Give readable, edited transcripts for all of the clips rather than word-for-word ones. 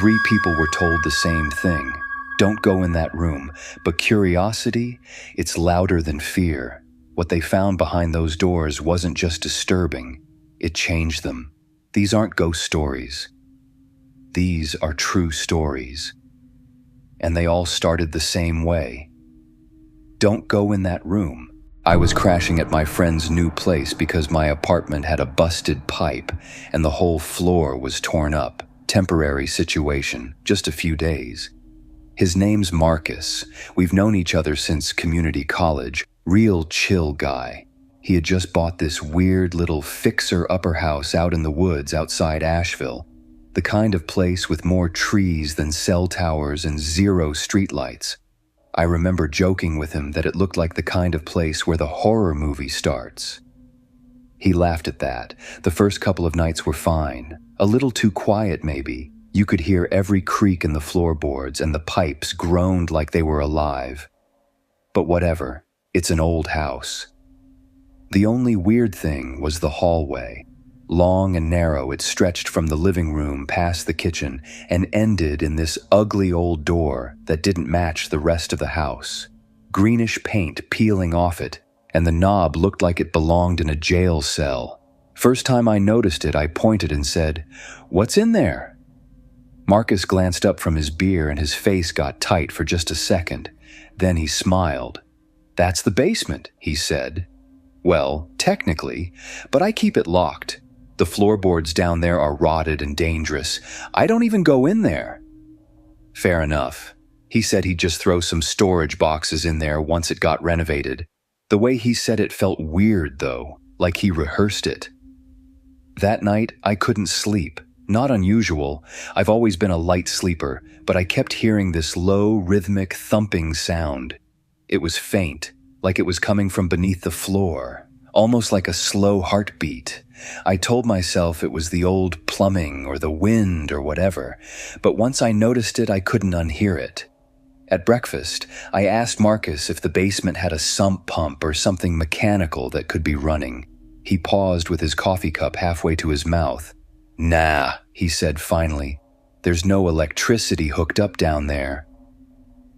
3 people were told the same thing. Don't go in that room. But curiosity, it's louder than fear. What they found behind those doors wasn't just disturbing, it changed them. These aren't ghost stories. These are true stories. And they all started the same way. Don't go in that room. I was crashing at my friend's new place because my apartment had a busted pipe and the whole floor was torn up. Temporary situation, just a few days. His name's Marcus. We've known each other since community college. Real chill guy. He had just bought this weird little fixer upper house out in the woods outside Asheville. The kind of place with more trees than cell towers and 0 streetlights. I remember joking with him that it looked like the kind of place where the horror movie starts. He laughed at that. The first couple of nights were fine. A little too quiet, maybe. You could hear every creak in the floorboards and the pipes groaned like they were alive. But whatever, it's an old house. The only weird thing was the hallway. Long and narrow, it stretched from the living room past the kitchen and ended in this ugly old door that didn't match the rest of the house. Greenish paint peeling off it, and the knob looked like it belonged in a jail cell. First time I noticed it, I pointed and said, "What's in there?" Marcus glanced up from his beer and his face got tight for just a second. Then he smiled. "That's the basement," he said. "Well, technically, but I keep it locked. The floorboards down there are rotted and dangerous. I don't even go in there." Fair enough. He said he'd just throw some storage boxes in there once it got renovated. The way he said it felt weird, though, like he rehearsed it. That night, I couldn't sleep. Not unusual. I've always been a light sleeper, but I kept hearing this low, rhythmic, thumping sound. It was faint, like it was coming from beneath the floor, almost like a slow heartbeat. I told myself it was the old plumbing or the wind or whatever, but once I noticed it, I couldn't unhear it. At breakfast, I asked Marcus if the basement had a sump pump or something mechanical that could be running. He paused with his coffee cup halfway to his mouth. "Nah," he said finally. "There's no electricity hooked up down there."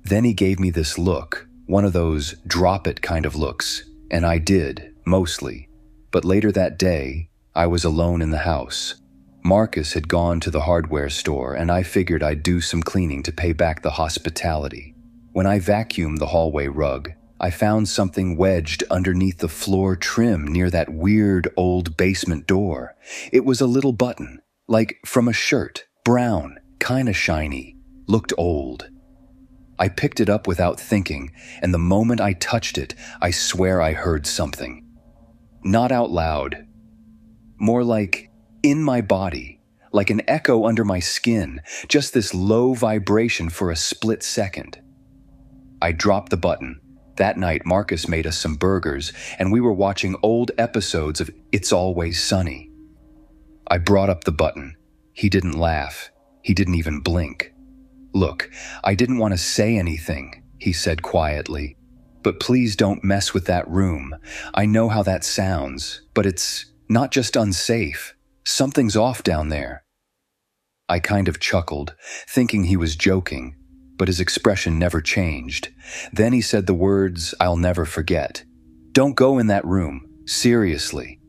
Then he gave me this look, one of those drop-it kind of looks, and I did, mostly. But later that day, I was alone in the house. Marcus had gone to the hardware store, and I figured I'd do some cleaning to pay back the hospitality. When I vacuumed the hallway rug, I found something wedged underneath the floor trim near that weird old basement door. It was a little button, like from a shirt, brown, kinda shiny, looked old. I picked it up without thinking, and the moment I touched it, I swear I heard something. Not out loud. More like in my body, like an echo under my skin, just this low vibration for a split second. I dropped the button. That night, Marcus made us some burgers, and we were watching old episodes of It's Always Sunny. I brought up the button. He didn't laugh. He didn't even blink. "Look, I didn't want to say anything," he said quietly. "But please don't mess with that room. I know how that sounds, but it's not just unsafe. Something's off down there." I kind of chuckled, thinking he was joking, but his expression never changed. Then he said the words I'll never forget. "Don't go in that room. Seriously."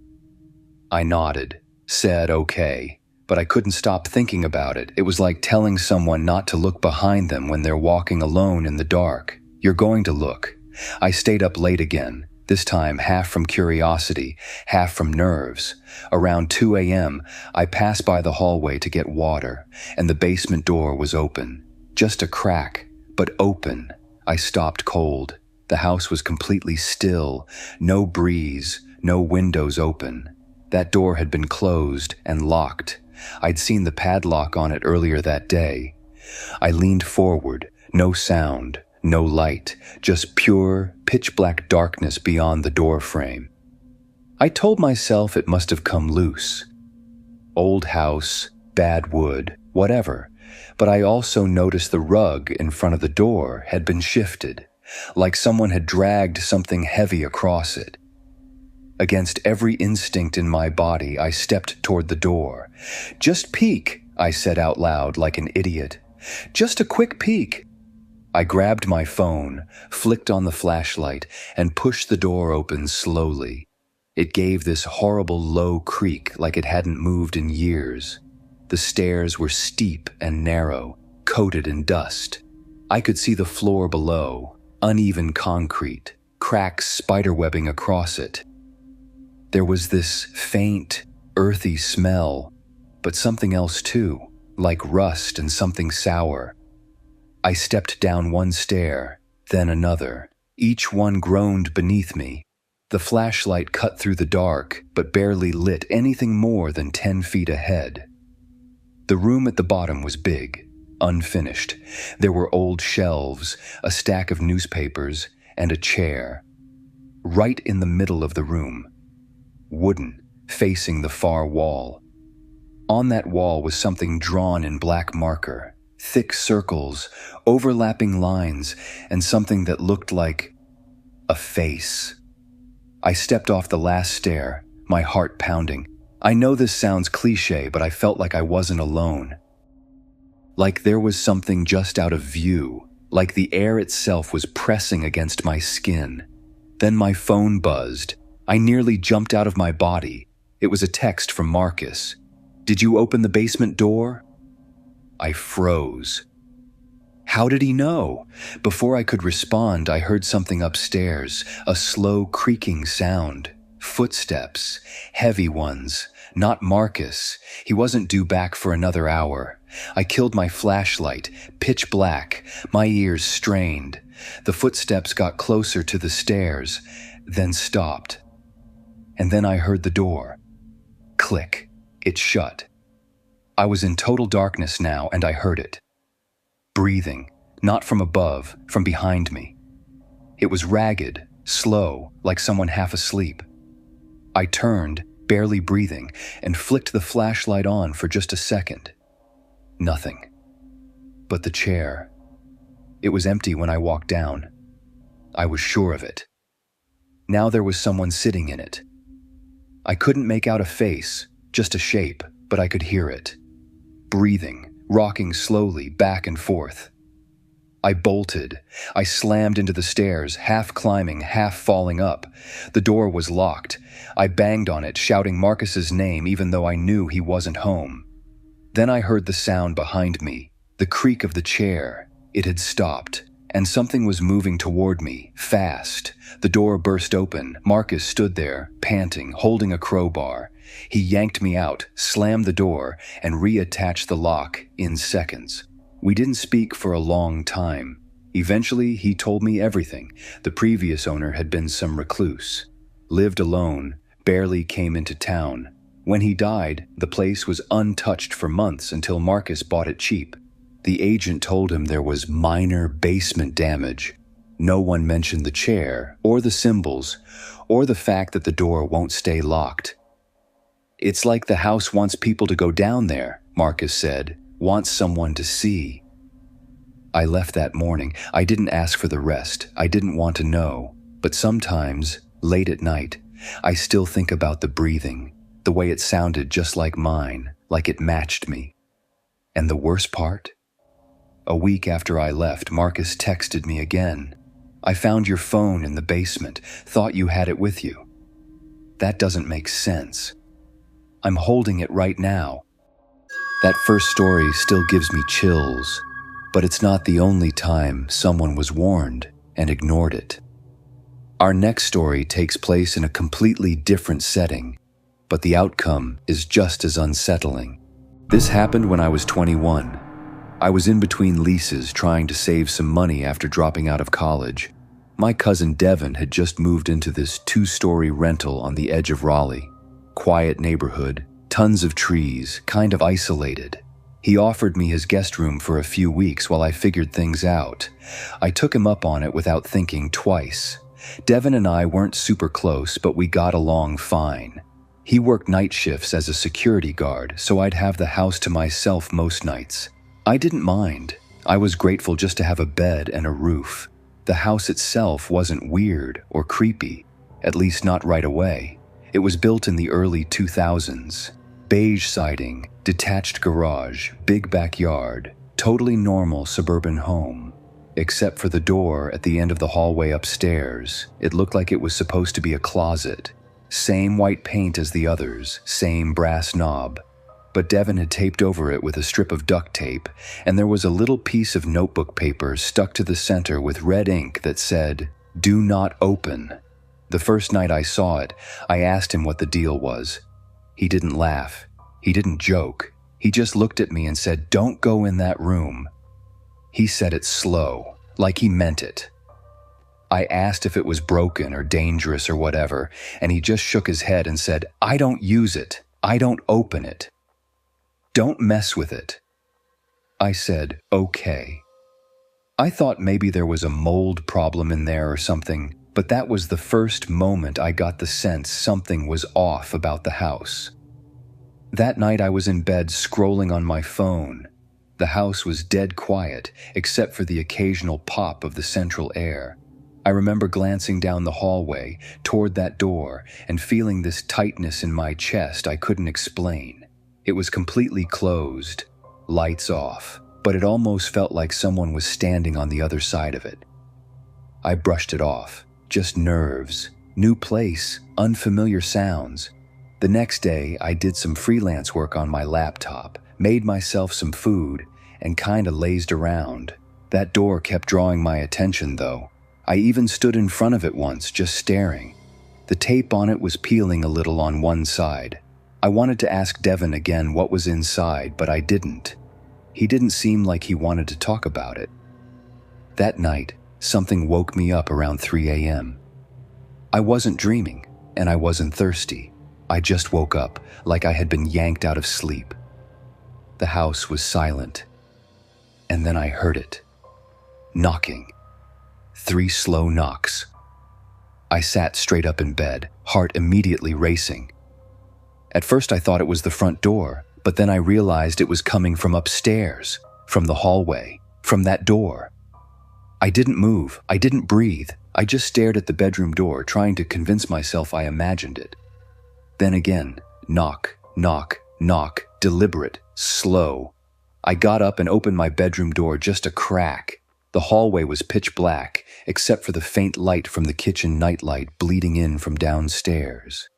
I nodded, said okay, but I couldn't stop thinking about it. It was like telling someone not to look behind them when they're walking alone in the dark. You're going to look. I stayed up late again, this time half from curiosity, half from nerves. Around 2 a.m., I passed by the hallway to get water, and the basement door was open. Just a crack, but open. I stopped cold. The house was completely still, no breeze, no windows open. That door had been closed and locked. I'd seen the padlock on it earlier that day. I leaned forward, no sound, no light, just pure, pitch-black darkness beyond the door frame. I told myself it must have come loose. Old house, bad wood, whatever. But I also noticed the rug in front of the door had been shifted, like someone had dragged something heavy across it. Against every instinct in my body, I stepped toward the door. "Just peek," I said out loud like an idiot. "Just a quick peek." I grabbed my phone, flicked on the flashlight, and pushed the door open slowly. It gave this horrible low creak like it hadn't moved in years. The stairs were steep and narrow, coated in dust. I could see the floor below, uneven concrete, cracks spiderwebbing across it. There was this faint, earthy smell, but something else too, like rust and something sour. I stepped down one stair, then another. Each one groaned beneath me. The flashlight cut through the dark, but barely lit anything more than 10 feet ahead. The room at the bottom was big, unfinished. There were old shelves, a stack of newspapers, and a chair. Right in the middle of the room, wooden, facing the far wall. On that wall was something drawn in black marker, thick circles, overlapping lines, and something that looked like a face. I stepped off the last stair, my heart pounding. I know this sounds cliché, but I felt like I wasn't alone. Like there was something just out of view, like the air itself was pressing against my skin. Then my phone buzzed. I nearly jumped out of my body. It was a text from Marcus. "Did you open the basement door?" I froze. How did he know? Before I could respond, I heard something upstairs, a slow creaking sound. Footsteps, heavy ones, not Marcus. He wasn't due back for another hour. I killed my flashlight, pitch black, my ears strained. The footsteps got closer to the stairs, then stopped. And then I heard the door. Click. It shut. I was in total darkness now, and I heard it. Breathing, not from above, from behind me. It was ragged, slow, like someone half asleep. I turned, barely breathing, and flicked the flashlight on for just a second. Nothing. But the chair. It was empty when I walked down. I was sure of it. Now there was someone sitting in it. I couldn't make out a face, just a shape, but I could hear it. Breathing, rocking slowly back and forth. I bolted. I slammed into the stairs, half climbing, half falling up. The door was locked. I banged on it, shouting Marcus's name even though I knew he wasn't home. Then I heard the sound behind me, the creak of the chair. It had stopped, and something was moving toward me, fast. The door burst open. Marcus stood there, panting, holding a crowbar. He yanked me out, slammed the door, and reattached the lock in seconds. We didn't speak for a long time. Eventually, he told me everything. The previous owner had been some recluse. Lived alone, barely came into town. When he died, the place was untouched for months until Marcus bought it cheap. The agent told him there was minor basement damage. No one mentioned the chair, or the symbols, or the fact that the door won't stay locked. "It's like the house wants people to go down there," Marcus said, "wants someone to see." I left that morning. I didn't ask for the rest. I didn't want to know. But sometimes, late at night, I still think about the breathing, the way it sounded just like mine, like it matched me. And the worst part? A week after I left, Marcus texted me again. "I found your phone in the basement. Thought you had it with you." That doesn't make sense. I'm holding it right now. That first story still gives me chills, but it's not the only time someone was warned and ignored it. Our next story takes place in a completely different setting, but the outcome is just as unsettling. This happened when I was 21. I was in between leases trying to save some money after dropping out of college. My cousin Devin had just moved into this 2-story rental on the edge of Raleigh. Quiet neighborhood, tons of trees, kind of isolated. He offered me his guest room for a few weeks while I figured things out. I took him up on it without thinking twice. Devin and I weren't super close, but we got along fine. He worked night shifts as a security guard, so I'd have the house to myself most nights. I didn't mind. I was grateful just to have a bed and a roof. The house itself wasn't weird or creepy, at least not right away. It was built in the early 2000s. Beige siding, detached garage, big backyard, totally normal suburban home. Except for the door at the end of the hallway upstairs. It looked like it was supposed to be a closet. Same white paint as the others, same brass knob. But Devin had taped over it with a strip of duct tape, and there was a little piece of notebook paper stuck to the center with red ink that said, "Do not open." The first night I saw it, I asked him what the deal was. He didn't laugh. He didn't joke. He just looked at me and said, "Don't go in that room." He said it slow, like he meant it. I asked if it was broken or dangerous or whatever, and he just shook his head and said, "I don't use it. I don't open it. Don't mess with it." I said, "Okay." I thought maybe there was a mold problem in there or something, but that was the first moment I got the sense something was off about the house. That night I was in bed scrolling on my phone. The house was dead quiet, except for the occasional pop of the central air. I remember glancing down the hallway, toward that door, and feeling this tightness in my chest I couldn't explain. It was completely closed, lights off, but it almost felt like someone was standing on the other side of it. I brushed it off, just nerves, new place, unfamiliar sounds. The next day, I did some freelance work on my laptop, made myself some food, and kinda lazed around. That door kept drawing my attention, though. I even stood in front of it once, just staring. The tape on it was peeling a little on one side. I wanted to ask Devin again what was inside, but I didn't. He didn't seem like he wanted to talk about it. That night, something woke me up around 3 a.m. I wasn't dreaming, and I wasn't thirsty. I just woke up, like I had been yanked out of sleep. The house was silent. And then I heard it. Knocking. 3 slow knocks. I sat straight up in bed, heart immediately racing. At first I thought it was the front door, but then I realized it was coming from upstairs, from the hallway, from that door. I didn't move, I didn't breathe. I just stared at the bedroom door, trying to convince myself I imagined it. Then again, knock, knock, knock, deliberate, slow. I got up and opened my bedroom door just a crack. The hallway was pitch black, except for the faint light from the kitchen nightlight bleeding in from downstairs.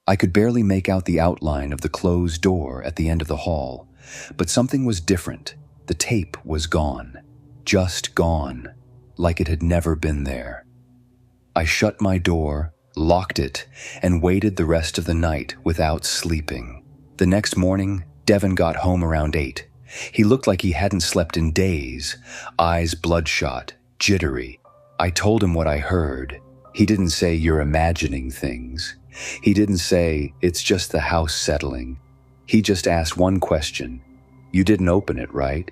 I could barely make out the outline of the closed door at the end of the hall, but something was different. The tape was gone. Just gone, like it had never been there. I shut my door, locked it, and waited the rest of the night without sleeping. The next morning, Devin got home around 8. He looked like he hadn't slept in days, eyes bloodshot, jittery. I told him what I heard. He didn't say, "You're imagining things." He didn't say, "It's just the house settling." He just asked one question. "You didn't open it, right?"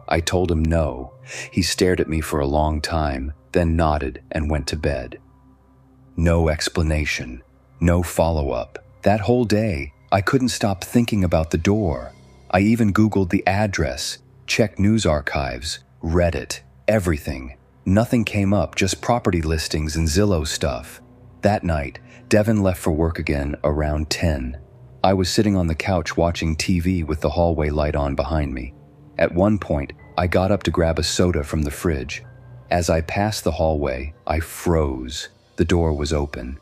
I told him no. He stared at me for a long time, then nodded and went to bed. No explanation, no follow-up. That whole day, I couldn't stop thinking about the door. I even Googled the address, checked news archives, read it, everything. Nothing came up, just property listings and Zillow stuff. That night, Devin left for work again around 10. I was sitting on the couch watching TV with the hallway light on behind me. At one point, I got up to grab a soda from the fridge. As I passed the hallway, I froze. The door was open.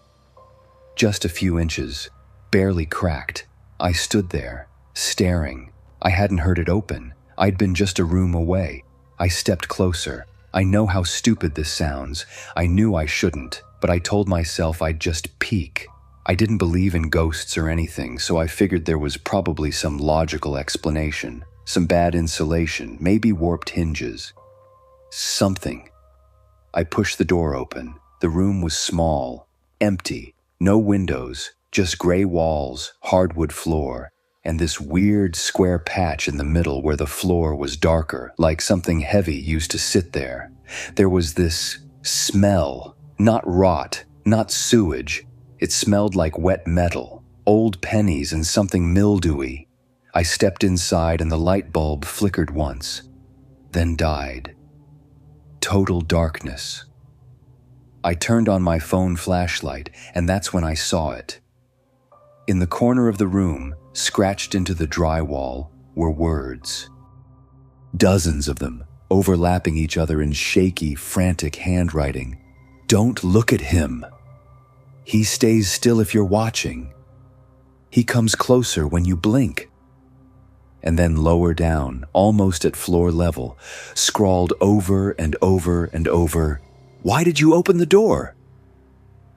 Just a few inches, barely cracked. I stood there, staring. I hadn't heard it open. I'd been just a room away. I stepped closer. I know how stupid this sounds. I knew I shouldn't, but I told myself I'd just peek. I didn't believe in ghosts or anything, so I figured there was probably some logical explanation. Some bad insulation, maybe warped hinges. Something. I pushed the door open. The room was small, empty, no windows, just gray walls, hardwood floor, and this weird square patch in the middle where the floor was darker, like something heavy used to sit there. There was this smell, not rot, not sewage. It smelled like wet metal, old pennies and something mildewy. I stepped inside and the light bulb flickered once, then died. Total darkness. I turned on my phone flashlight, and that's when I saw it. In the corner of the room, Scratched into the drywall were words. Dozens of them, overlapping each other in shaky, frantic handwriting. Don't look at him. He stays still if you're watching. He comes closer when you blink. And then lower down, almost at floor level, scrawled over and over and over, "Why did you open the door?"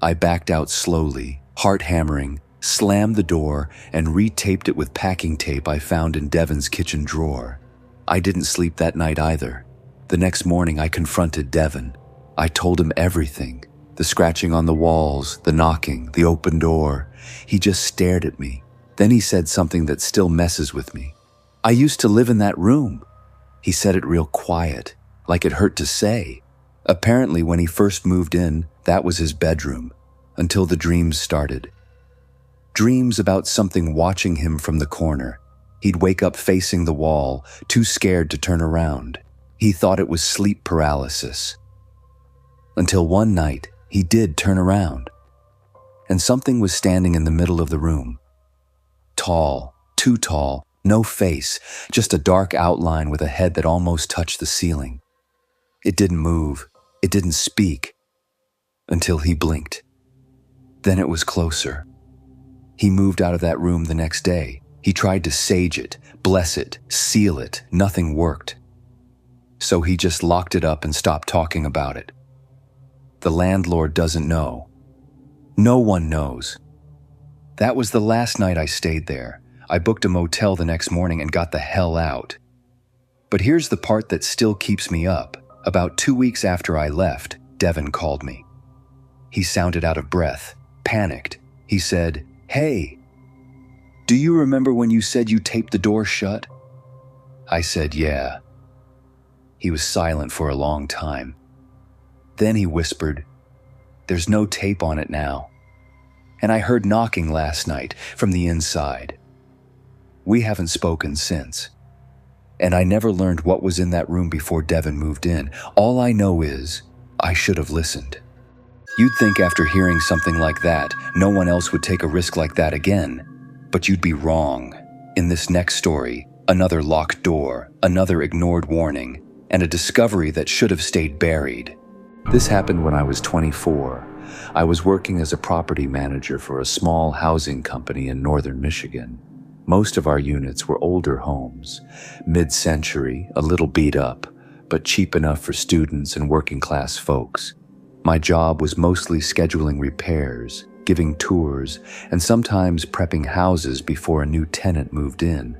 I backed out slowly, heart hammering, slammed the door, and retaped it with packing tape I found in Devon's kitchen drawer. I didn't sleep that night either. The next morning I confronted Devon. I told him everything. The scratching on the walls, the knocking, the open door. He just stared at me. Then he said something that still messes with me. "I used to live in that room." He said it real quiet, like it hurt to say. Apparently, when he first moved in, that was his bedroom, until the dreams started. Dreams about something watching him from the corner. He'd wake up facing the wall, too scared to turn around. He thought it was sleep paralysis. Until one night, he did turn around, and something was standing in the middle of the room. Tall, too tall, no face, just a dark outline with a head that almost touched the ceiling. It didn't move, it didn't speak, until he blinked. Then it was closer. He moved out of that room the next day. He tried to sage it, bless it, seal it. Nothing worked. So he just locked it up and stopped talking about it. The landlord doesn't know. No one knows. That was the last night I stayed there. I booked a motel the next morning and got the hell out. But here's the part that still keeps me up. About 2 weeks after I left, Devon called me. He sounded out of breath, panicked. He said, "Hey, do you remember when you said you taped the door shut?" I said, "Yeah." He was silent for a long time. Then he whispered, "There's no tape on it now. And I heard knocking last night from the inside." We haven't spoken since. And I never learned what was in that room before Devon moved in. All I know is I should have listened. You'd think after hearing something like that, no one else would take a risk like that again. But you'd be wrong. In this next story, another locked door, another ignored warning, and a discovery that should have stayed buried. This happened when I was 24. I was working as a property manager for a small housing company in northern Michigan. Most of our units were older homes, mid-century, a little beat up, but cheap enough for students and working-class folks. My job was mostly scheduling repairs, giving tours, and sometimes prepping houses before a new tenant moved in.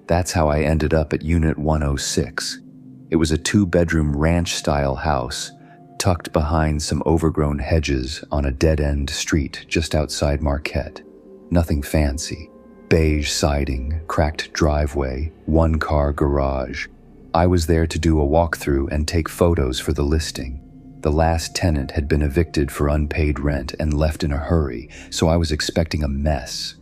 That's how I ended up at Unit 106. It was a 2-bedroom ranch-style house, tucked behind some overgrown hedges on a dead-end street just outside Marquette. Nothing fancy. Beige siding, cracked driveway, 1-car garage. I was there to do a walkthrough and take photos for the listing. The last tenant had been evicted for unpaid rent and left in a hurry, so I was expecting a mess.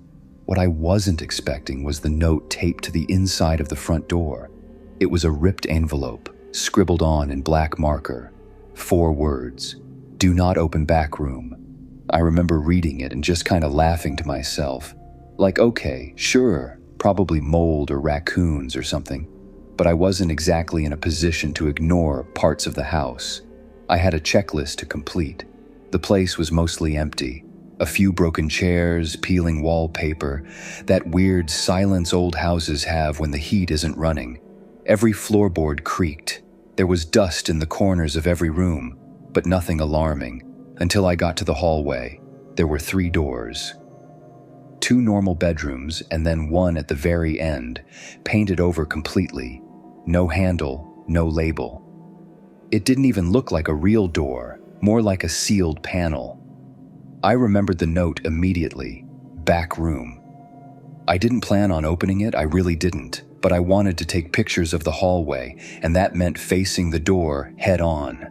What I wasn't expecting was the note taped to the inside of the front door. It was a ripped envelope, scribbled on in black marker. 4 words, "Do not open back room." I remember reading it and just kind of laughing to myself. Like, okay, sure, probably mold or raccoons or something, but I wasn't exactly in a position to ignore parts of the house. I had a checklist to complete. The place was mostly empty. A few broken chairs, peeling wallpaper, that weird silence old houses have when the heat isn't running. Every floorboard creaked. There was dust in the corners of every room, but nothing alarming. Until I got to the hallway, there were 3 doors. 2 normal bedrooms, and then one at the very end, painted over completely. No handle, no label. It didn't even look like a real door, more like a sealed panel. I remembered the note immediately. Back room. I didn't plan on opening it, I really didn't, but I wanted to take pictures of the hallway, and that meant facing the door head on.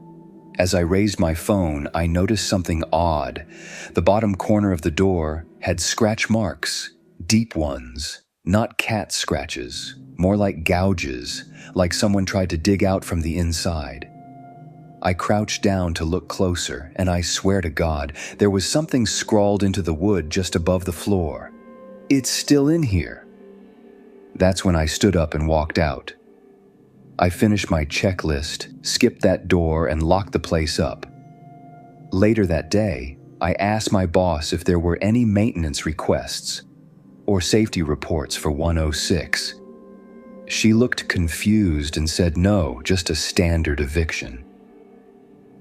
As I raised my phone, I noticed something odd. The bottom corner of the door had scratch marks, deep ones, not cat scratches, more like gouges, like someone tried to dig out from the inside. I crouched down to look closer, and I swear to God, there was something scrawled into the wood just above the floor. "It's still in here," That's when I stood up and walked out. I finished my checklist, skipped that door, and locked the place up. Later that day, I asked my boss if there were any maintenance requests or safety reports for 106. She looked confused and said no, just a standard eviction.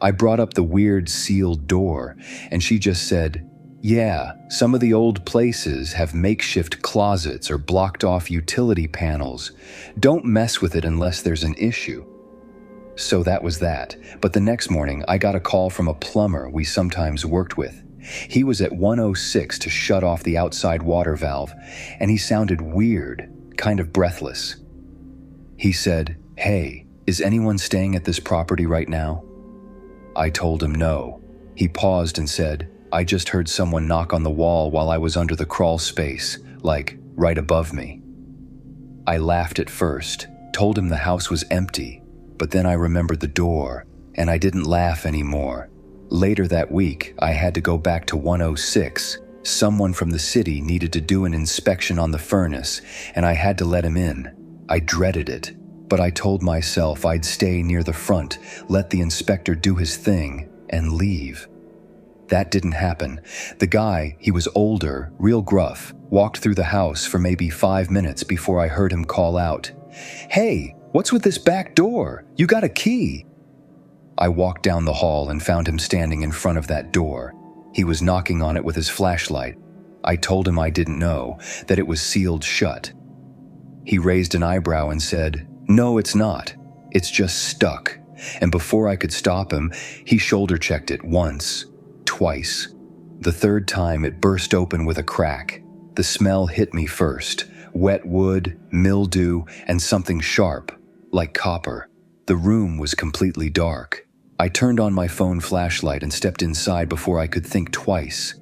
I brought up the weird sealed door, and she just said, yeah, some of the old places have makeshift closets or blocked off utility panels. Don't mess with it unless there's an issue. So that was that, but the next morning I got a call from a plumber we sometimes worked with. He was at 106 to shut off the outside water valve, and he sounded weird, kind of breathless. He said, "Hey, is anyone staying at this property right now?" I told him no. He paused and said, "I just heard someone knock on the wall while I was under the crawl space, like right above me." I laughed at first, told him the house was empty, but then I remembered the door, and I didn't laugh anymore. Later that week, I had to go back to 106. Someone from the city needed to do an inspection on the furnace, and I had to let him in. I dreaded it, but I told myself I'd stay near the front, let the inspector do his thing, and leave. That didn't happen. The guy, he was older, real gruff, walked through the house for maybe 5 minutes before I heard him call out, "Hey, what's with this back door? You got a key." I walked down the hall and found him standing in front of that door. He was knocking on it with his flashlight. I told him I didn't know, that it was sealed shut. He raised an eyebrow and said, "No, it's not. It's just stuck." And before I could stop him, he shoulder-checked it once, twice. The third time it burst open with a crack. The smell hit me first. Wet wood, mildew, and something sharp, like copper. The room was completely dark. I turned on my phone flashlight and stepped inside before I could think twice.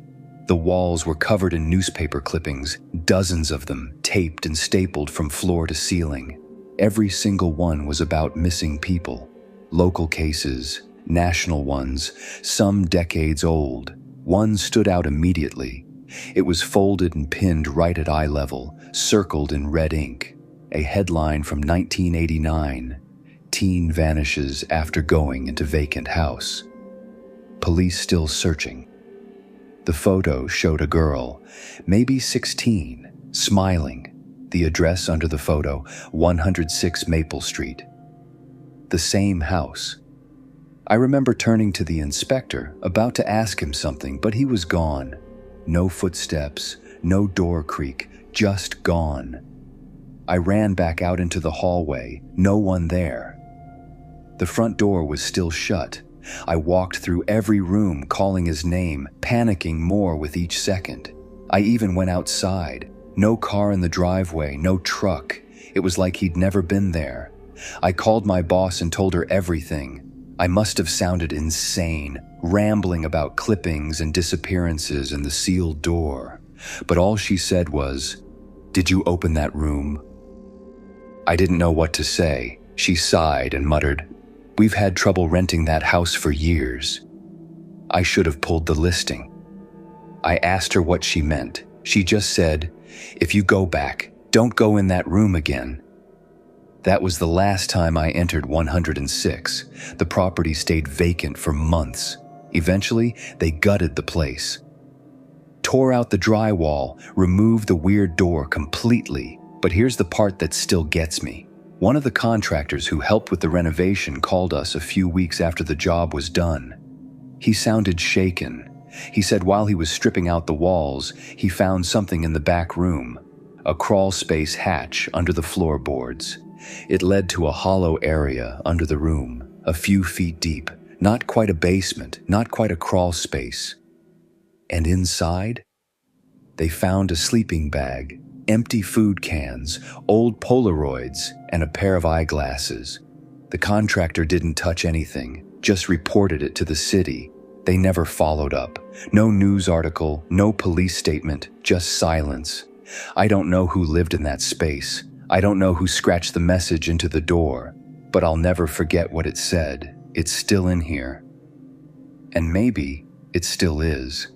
The walls were covered in newspaper clippings, dozens of them, taped and stapled from floor to ceiling. Every single one was about missing people. Local cases, national ones, some decades old. One stood out immediately. It was folded and pinned right at eye level, circled in red ink. A headline from 1989, "Teen vanishes after going into vacant house." Police still searching. The photo showed a girl, maybe 16, smiling. The address under the photo, 106 Maple Street. The same house. I remember turning to the inspector, about to ask him something, but he was gone. No footsteps, no door creak, just gone. I ran back out into the hallway, no one there. The front door was still shut. I walked through every room calling his name, panicking more with each second. I even went outside. No car in the driveway, no truck. It was like he'd never been there. I called my boss and told her everything. I must have sounded insane, rambling about clippings and disappearances and the sealed door. But all she said was, "Did you open that room?" I didn't know what to say. She sighed and muttered, "We've had trouble renting that house for years." I should have pulled the listing. I asked her what she meant. She just said, "If you go back, don't go in that room again." That was the last time I entered 106. The property stayed vacant for months. Eventually, they gutted the place. Tore out the drywall, removed the weird door completely. But here's the part that still gets me. One of the contractors who helped with the renovation called us a few weeks after the job was done. He sounded shaken. He said while he was stripping out the walls, he found something in the back room, a crawl space hatch under the floorboards. It led to a hollow area under the room, a few feet deep, not quite a basement, not quite a crawl space. And inside, they found a sleeping bag, empty food cans, old Polaroids, and a pair of eyeglasses. The contractor didn't touch anything, just reported it to the city. They never followed up. No news article, no police statement, just silence. I don't know who lived in that space. I don't know who scratched the message into the door, but I'll never forget what it said. It's still in here. And maybe it still is.